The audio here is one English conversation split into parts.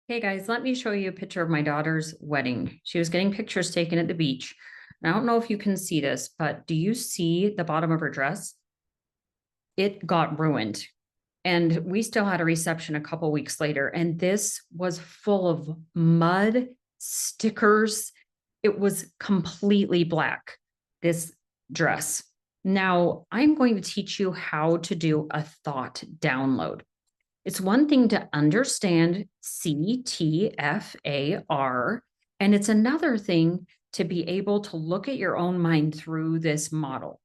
Hey guys, let me show you a picture of my daughter's wedding. She was getting pictures taken at the beach. And I don't know if you can see this, but do you see the bottom of her dress? It got ruined. And we still had a reception a couple weeks later, and this was full of mud, stickers. It was completely black, this dress. Now, I'm going to teach you how to do a thought download. It's one thing to understand CTFAR, and it's another thing to be able to look at your own mind through this model.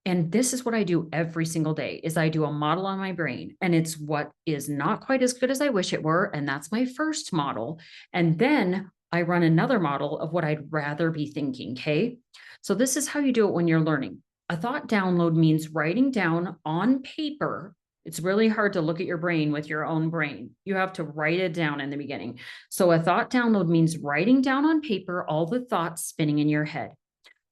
And this is what I do every single day is I do a model on my brain, and it's what is not quite as good as I wish it were, and that's my first model. And then I run another model of what I'd rather be thinking, okay? So this is how you do it when you're learning. A thought download means writing down on paper. It's really hard to look at your brain with your own brain. You have to write it down in the beginning. So a thought download means writing down on paper all the thoughts spinning in your head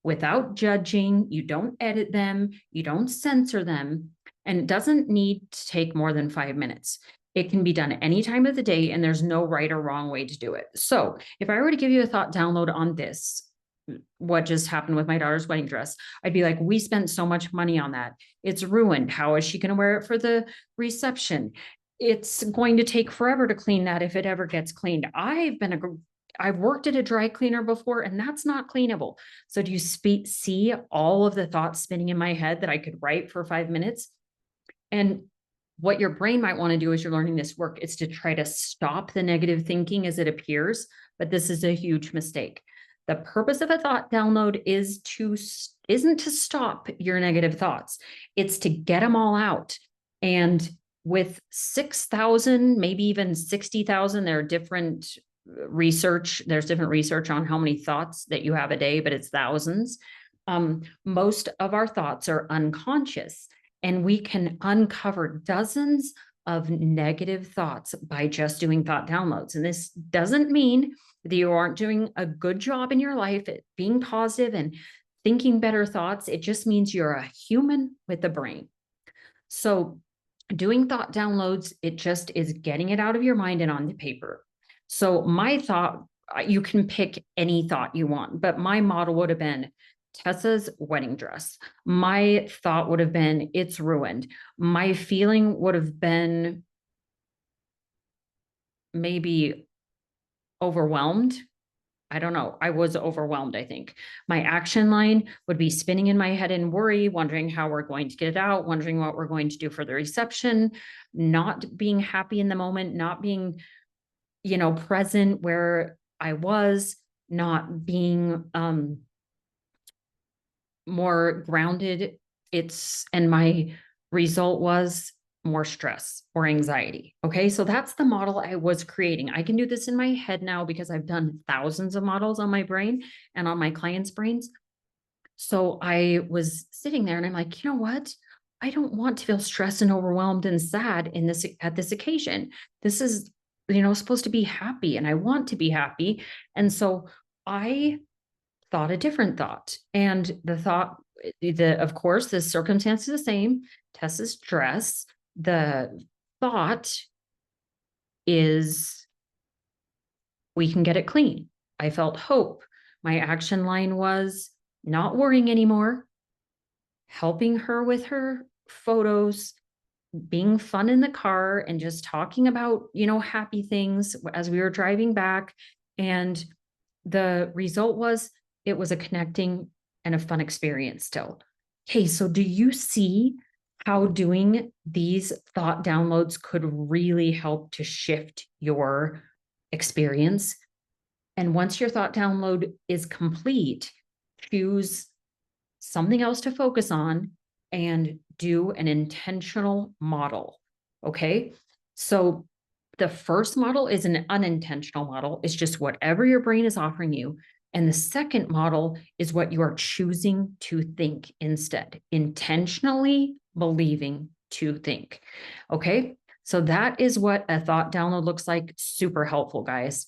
without judging. You don't edit them, you don't censor them, and it doesn't need to take more than 5 minutes. It can be done any time of the day, and there's no right or wrong way to do it. So if I were to give you a thought download on this, what just happened with my daughter's wedding dress, I'd be like, we spent so much money on that. It's ruined. How is she going to wear it for the reception? It's going to take forever to clean that if it ever gets cleaned. I've worked at a dry cleaner before, and that's not cleanable. So do you see all of the thoughts spinning in my head that I could write for 5 minutes? And what your brain might want to do as you're learning this work is to try to stop the negative thinking as it appears, but this is a huge mistake. The purpose of a thought download isn't to stop your negative thoughts. It's to get them all out. And with 6,000, maybe even 60,000, there are different there's different research on how many thoughts that you have a day, but it's thousands. Most of our thoughts are unconscious, and we can uncover dozens of negative thoughts by just doing thought downloads. And this doesn't mean that you aren't doing a good job in your life at being positive and thinking better thoughts. It just means you're a human with a brain. So doing thought downloads, it just is getting it out of your mind and on the paper. So my thought, you can pick any thought you want, but my model would have been Tessa's wedding dress. My thought would have been, it's ruined. My feeling would have been maybe overwhelmed. I don't know. I was overwhelmed, I think. My action line would be spinning in my head in worry, wondering how we're going to get it out, wondering what we're going to do for the reception, not being happy in the moment, not being present where I was, not being more grounded. And my result was more stress or anxiety. Okay. So that's the model I was creating. I can do this in my head now because I've done thousands of models on my brain and on my clients' brains. So I was sitting there and I'm like, you know what? I don't want to feel stressed and overwhelmed and sad at this occasion. This is, supposed to be happy, and I want to be happy. And so I thought a different thought. And the thought, of course, the circumstance is the same. Tessa's dress. The thought is we can get it clean. I felt hope. My action line was not worrying anymore, helping her with her photos, being fun in the car, and just talking about, happy things as we were driving back. And the result was it was a connecting and a fun experience still. Okay, so do you see how doing these thought downloads could really help to shift your experience? And once your thought download is complete, choose something else to focus on and do an intentional model. Okay. So the first model is an unintentional model. It's just whatever your brain is offering you. And the second model is what you are choosing to think instead, intentionally believing to think. Okay. So that is what a thought download looks like. Super helpful, guys.